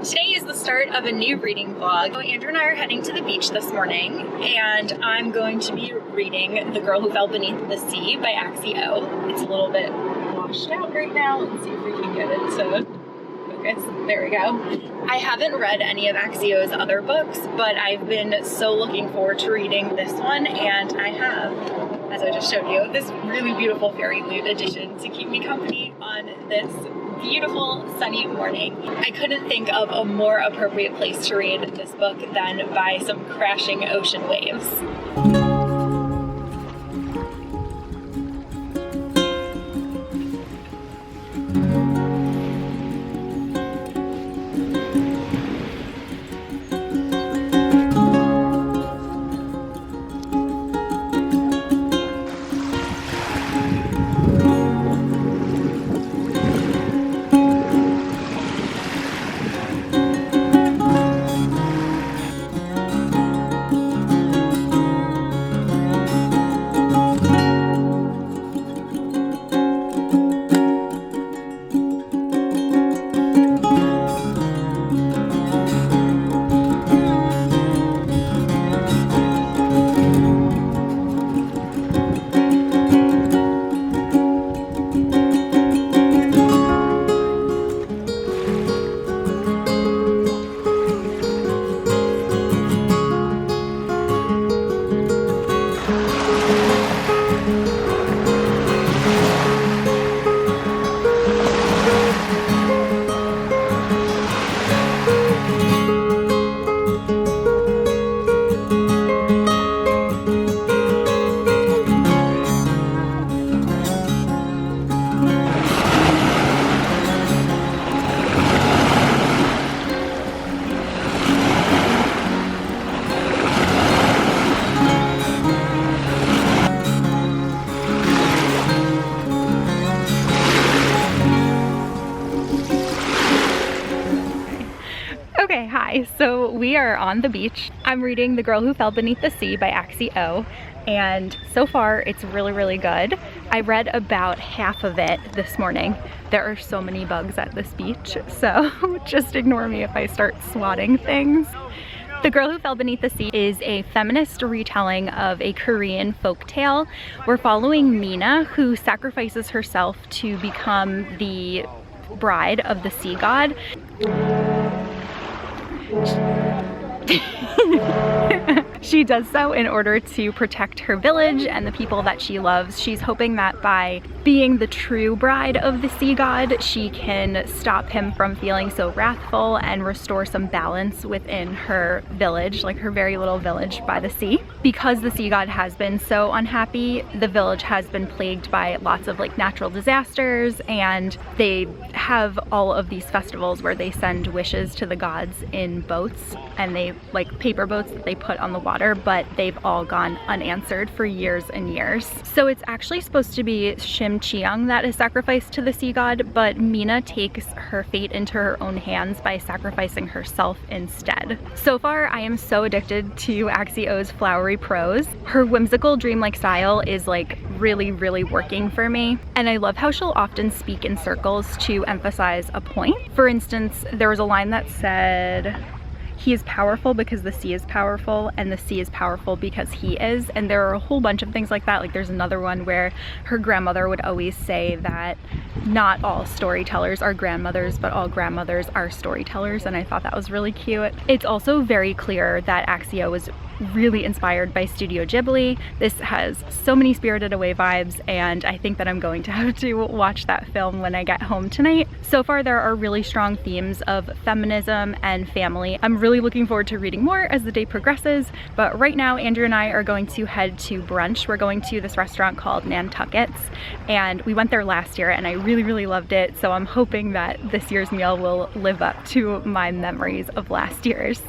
Today is the start of a new reading vlog. Andrew and I are heading to the beach this morning, and I'm going to be reading The Girl Who Fell Beneath the Sea by Axie. It's a little bit washed out right now. Let's see if we can get it to focus. There we go. I haven't read any of Axie's other books, but I've been so looking forward to reading this one, and I have, as I just showed you, this really beautiful fairy loot edition to keep me company on this beautiful sunny morning. I couldn't think of a more appropriate place to read this book than by some crashing ocean waves. Okay, hi. So we are on the beach. I'm reading The Girl Who Fell Beneath the Sea by Axie, and so far it's really good. I read about half of it this morning. There are so many bugs at this beach, so just ignore me if I start swatting things. The Girl Who Fell Beneath the Sea is a feminist retelling of a Korean folktale. We're following Mina, who sacrifices herself to become the bride of the sea god. She does so in order to protect her village and the people that she loves. She's hoping that by being the true bride of the sea god, she can stop him from feeling so wrathful and restore some balance within her village, like her very little village by the sea. Because the sea god has been so unhappy, the village has been plagued by lots of like natural disasters, and they have all of these festivals where they send wishes to the gods in boats, and they like paper boats that they put on the water, but they've all gone unanswered for years and years. So it's actually supposed to be Shim Cheong that is sacrificed to the sea god, but Mina takes her fate into her own hands by sacrificing herself instead. So far, I am so addicted to Axie's flowery prose. Her whimsical dreamlike style is like really working for me, and I love how she'll often speak in circles to emphasize a point. For instance, there was a line that said, "He is powerful because the sea is powerful, and the sea is powerful because he is." And there are a whole bunch of things like that. Like there's another one where her grandmother would always say that not all storytellers are grandmothers, but all grandmothers are storytellers, and I thought that was really cute. It's also very clear that Axie was really inspired by Studio Ghibli. This has so many Spirited Away vibes, and I think that I'm going to have to watch that film when I get home tonight. So far, there are really strong themes of feminism and family. I'm really looking forward to reading more as the day progresses, but right now Andrew and I are going to head to brunch. We're going to this restaurant called Nantucket's, and we went there last year and I really loved it, so I'm hoping that this year's meal will live up to my memories of last year's.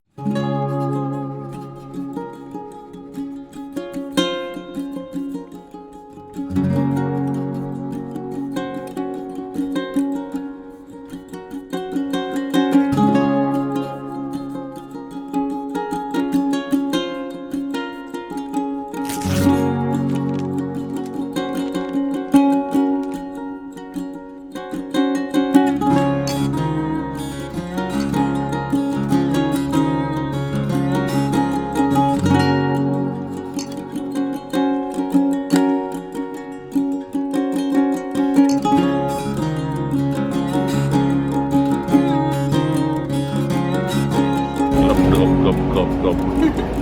Gulp, gulp, gulp, gulp.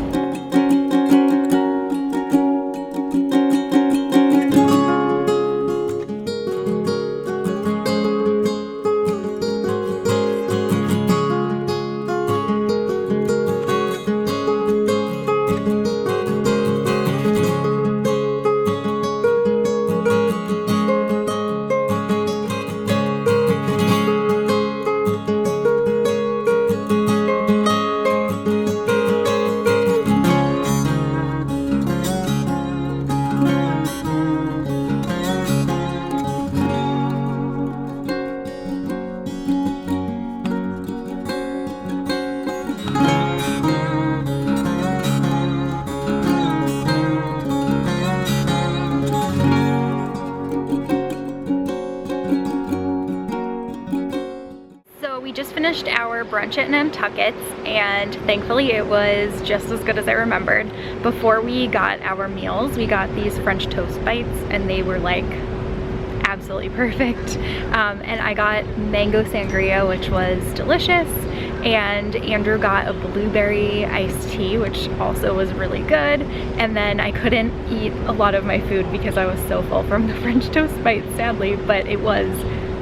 Finished our brunch at Nantucket's, and thankfully it was just as good as I remembered. Before we got our meals, we got these French toast bites, and they were like absolutely perfect. And I got mango sangria, which was delicious, and Andrew got a blueberry iced tea, which also was really good. And then I couldn't eat a lot of my food because I was so full from the French toast bites, sadly, but it was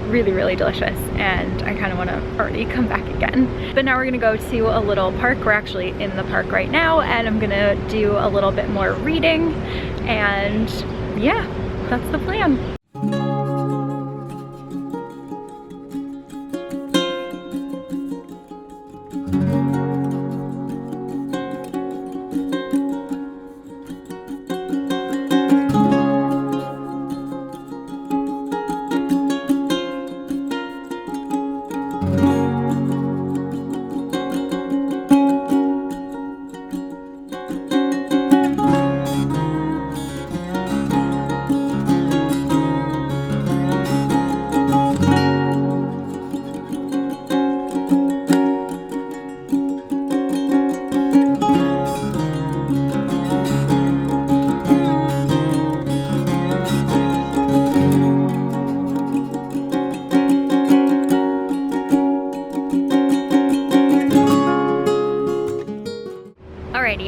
really delicious, and I kind of want to already come back again. But now we're gonna go to a little park. We're actually in the park right now, and I'm gonna do a little bit more reading, and yeah, that's the plan.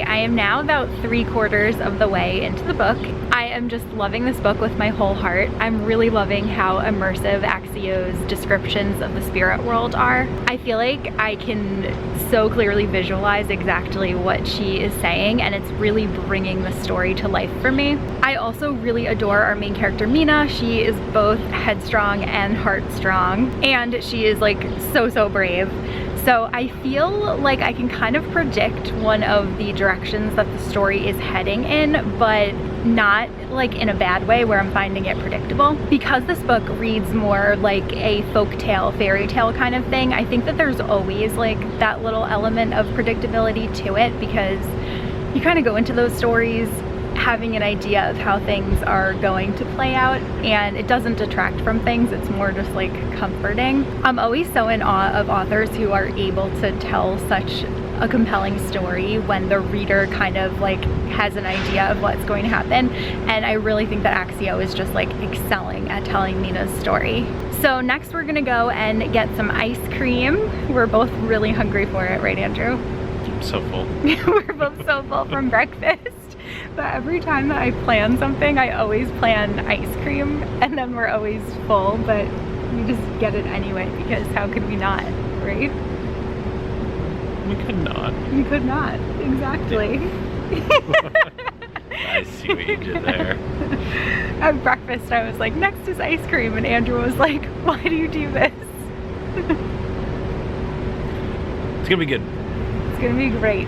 I am now about 3/4 of the way into the book. I am just loving this book with my whole heart. I'm really loving how immersive Axie's descriptions of the spirit world are. I feel like I can so clearly visualize exactly what she is saying, and it's really bringing the story to life for me. I also really adore our main character, Mina. She is both headstrong and heartstrong, and she is like so brave. So I feel like I can kind of predict one of the directions that the story is heading in, but not like in a bad way where I'm finding it predictable. Because this book reads more like a folktale, fairy tale kind of thing, I think that there's always like that little element of predictability to it, because you kind of go into those stories having an idea of how things are going to play out, and it doesn't detract from things. It's more just like comforting. I'm always so in awe of authors who are able to tell such a compelling story when the reader kind of like has an idea of what's going to happen, and I really think that Axie is just like excelling at telling Mina's story. So next we're gonna go and get some ice cream. We're both really hungry for it, right Andrew? I'm so full. We're both so full from breakfast. But every time that I plan something, I always plan ice cream, and then we're always full, but we just get it anyway, because how could we not, right? We could not. You could not, exactly. I see what you did there. At breakfast, I was like, next is ice cream, and Andrew was like, why do you do this? It's gonna be good. It's gonna be great.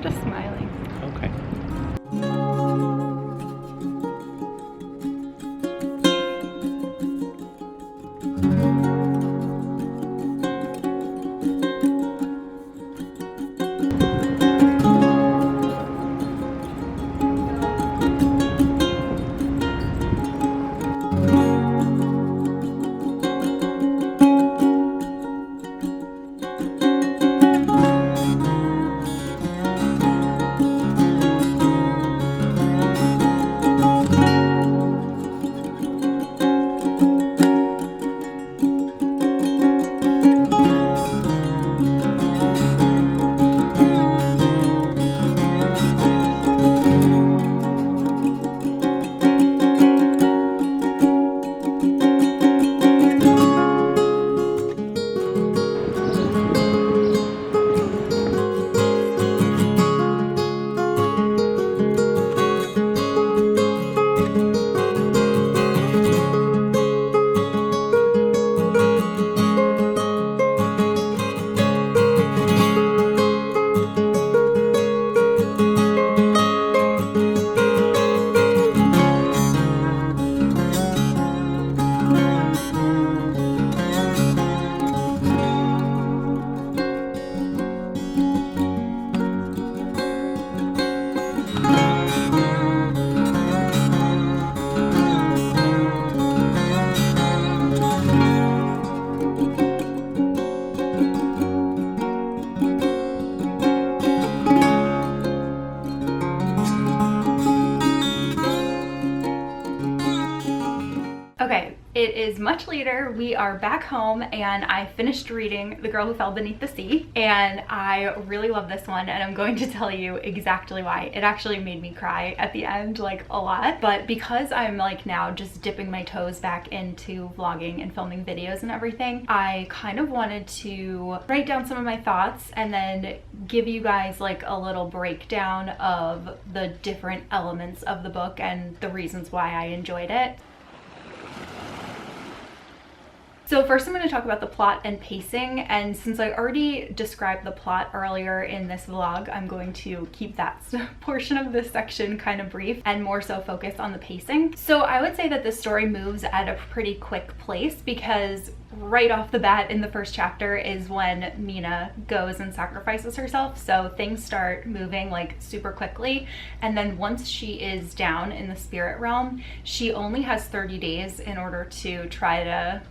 just smiling. Okay. Okay, it is much later. We are back home and I finished reading The Girl Who Fell Beneath the Sea, and I really love this one, and I'm going to tell you exactly why. It actually made me cry at the end, like a lot, but because I'm like now just dipping my toes back into vlogging and filming videos and everything, I kind of wanted to write down some of my thoughts and then give you guys like a little breakdown of the different elements of the book and the reasons why I enjoyed it. So first I'm going to talk about the plot and pacing, and since I already described the plot earlier in this vlog, I'm going to keep that portion of this section kind of brief and more so focus on the pacing. So I would say that this story moves at a pretty quick pace because right off the bat in the first chapter is when Mina goes and sacrifices herself, so things start moving like super quickly, and then once she is down in the spirit realm, she only has 30 days in order to try to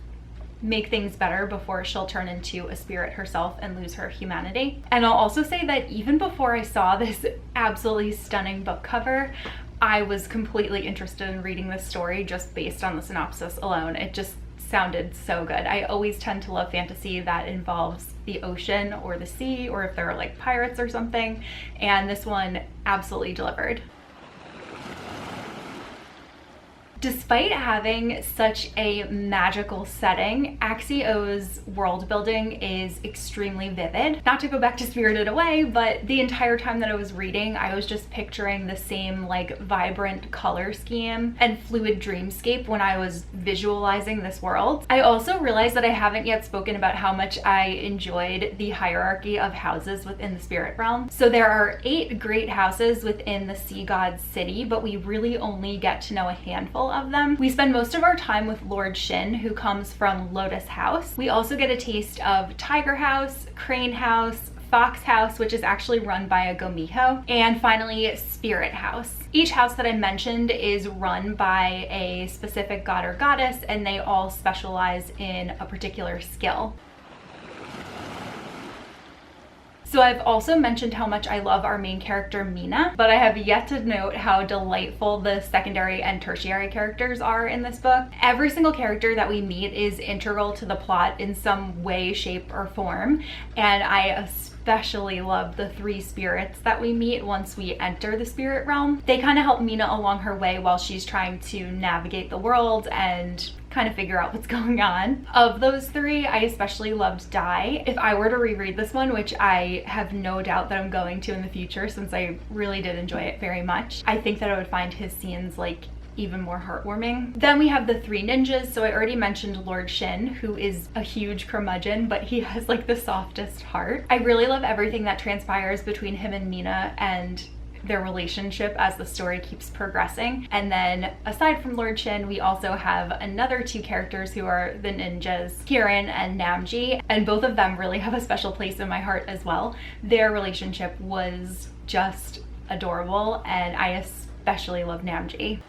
make things better before she'll turn into a spirit herself and lose her humanity. And I'll also say that even before I saw this absolutely stunning book cover, I was completely interested in reading this story just based on the synopsis alone. It just sounded so good. I always tend to love fantasy that involves the ocean or the sea, or if there are like pirates or something, and this one absolutely delivered. Despite having such a magical setting, Axie's world building is extremely vivid. Not to go back to Spirited Away, but the entire time that I was reading, I was just picturing the same like vibrant color scheme and fluid dreamscape when I was visualizing this world. I also realized that I haven't yet spoken about how much I enjoyed the hierarchy of houses within the spirit realm. So there are 8 great houses within the sea god's city, but we really only get to know a handful of them. We spend most of our time with Lord Shin, who comes from Lotus House. We also get a taste of Tiger House, Crane House, Fox House, which is actually run by a Gomiho, and finally Spirit House. Each house that I mentioned is run by a specific god or goddess, and they all specialize in a particular skill. So I've also mentioned how much I love our main character Mina, but I have yet to note how delightful the secondary and tertiary characters are in this book. Every single character that we meet is integral to the plot in some way, shape, or form, and I especially love the 3 spirits that we meet once we enter the spirit realm. They kind of help Mina along her way while she's trying to navigate the world and kind of figure out what's going on. Of those 3, I especially loved Dai. If I were to reread this one, which I have no doubt that I'm going to in the future since I really did enjoy it very much, I think that I would find his scenes like even more heartwarming. Then we have the three ninjas. So I already mentioned Lord Shin, who is a huge curmudgeon, but he has like the softest heart. I really love everything that transpires between him and Mina and their relationship as the story keeps progressing. And then aside from Lord Shin, we also have another two characters who are the ninjas, Kirin and Namji, and both of them really have a special place in my heart as well. Their relationship was just adorable, and I especially love Namji.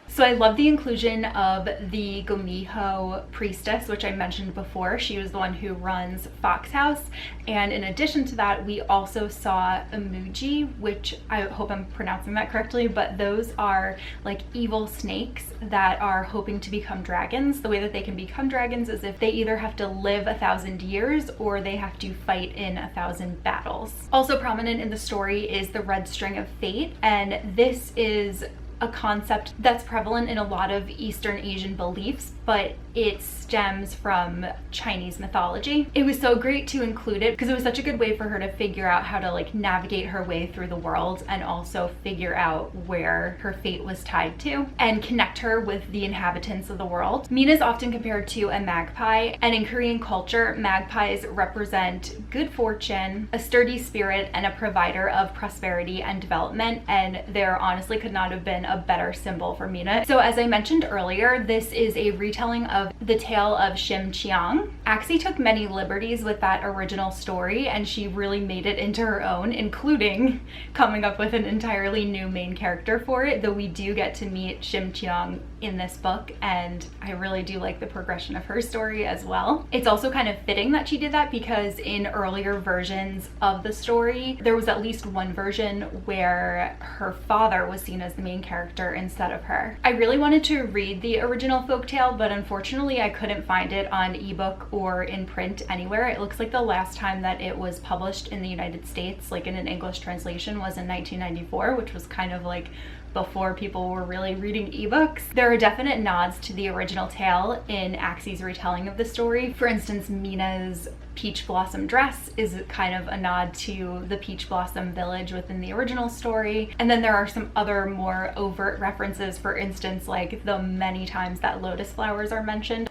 So I love the inclusion of the Gomiho priestess, which I mentioned before. She was the one who runs Fox House. And in addition to that, we also saw Imuji, which I hope I'm pronouncing that correctly, but those are like evil snakes that are hoping to become dragons. The way that they can become dragons is if they either have to live 1,000 years or they have to fight in 1,000 battles. Also prominent in the story is the red string of fate, and this is a concept that's prevalent in a lot of Eastern Asian beliefs, but it stems from Chinese mythology. It was so great to include it because it was such a good way for her to figure out how to like navigate her way through the world and also figure out where her fate was tied to and connect her with the inhabitants of the world. Mina is often compared to a magpie, and in Korean culture, magpies represent good fortune, a sturdy spirit, and a provider of prosperity and development, and there honestly could not have been a better symbol for Mina. So as I mentioned earlier, this is a retelling of the tale of Shim Chiang. Axie took many liberties with that original story, and she really made it into her own, including coming up with an entirely new main character for it, though we do get to meet Shim Chiang in this book, and I really do like the progression of her story as well. It's also kind of fitting that she did that because in earlier versions of the story, there was at least one version where her father was seen as the main character instead of her. I really wanted to read the original folktale, but unfortunately I couldn't find it on ebook or in print anywhere. It looks like the last time that it was published in the United States, like in an English translation, was in 1994, which was kind of like before people were really reading ebooks. There are definite nods to the original tale in Axie's retelling of the story. For instance, Mina's peach blossom dress is kind of a nod to the peach blossom village within the original story. And then there are some other more overt references, for instance, like the many times that lotus flowers are mentioned.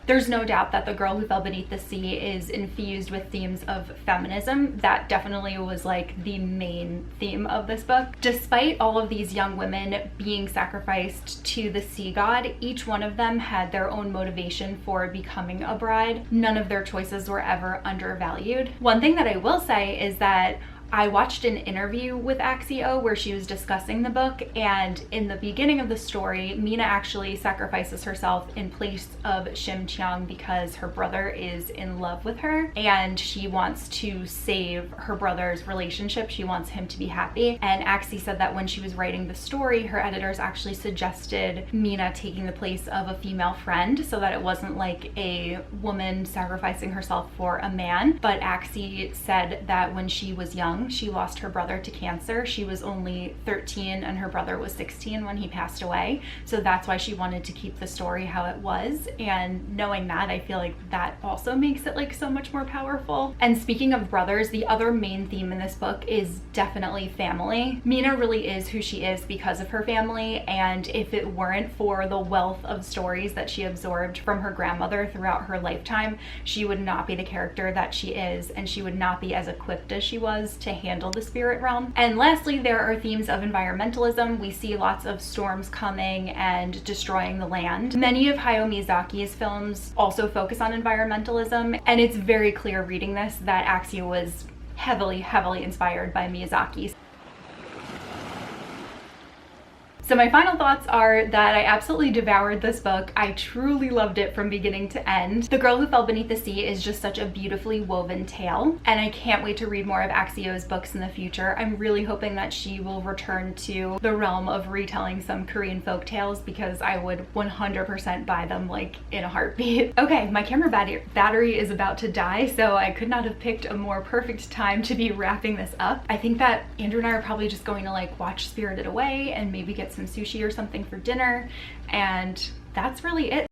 There's no doubt that The Girl Who Fell Beneath the Sea is infused with themes of feminism. That definitely was like the main theme of this book. Despite all of these young women being sacrificed to the sea god, each one of them had their own motivation for becoming a bride. None of their choices were ever undervalued. One thing that I will say is that I watched an interview with Axie where she was discussing the book, and in the beginning of the story, Mina actually sacrifices herself in place of Shim Chiang because her brother is in love with her and she wants to save her brother's relationship. She wants him to be happy. And Axie said that when she was writing the story, her editors actually suggested Mina taking the place of a female friend so that it wasn't like a woman sacrificing herself for a man. But Axie said that when she was young, she lost her brother to cancer. She was only 13 and her brother was 16 when he passed away. So that's why she wanted to keep the story how it was. And knowing that, I feel like that also makes it like so much more powerful. And speaking of brothers, the other main theme in this book is definitely family. Mina really is who she is because of her family. And if it weren't for the wealth of stories that she absorbed from her grandmother throughout her lifetime, she would not be the character that she is, and she would not be as equipped as she was to handle the spirit realm. And lastly, there are themes of environmentalism. We see lots of storms coming and destroying the land. Many of Hayao Miyazaki's films also focus on environmentalism, and it's very clear reading this that Axie was heavily inspired by Miyazaki. So my final thoughts are that I absolutely devoured this book. I truly loved it from beginning to end. The Girl Who Fell Beneath the Sea is just such a beautifully woven tale, and I can't wait to read more of Axie's books in the future. I'm really hoping that she will return to the realm of retelling some Korean folk tales because I would 100% buy them like in a heartbeat. Okay, my camera battery is about to die, so I could not have picked a more perfect time to be wrapping this up. I think that Andrew and I are probably just going to like watch Spirited Away and maybe get some sushi or something for dinner, and that's really it.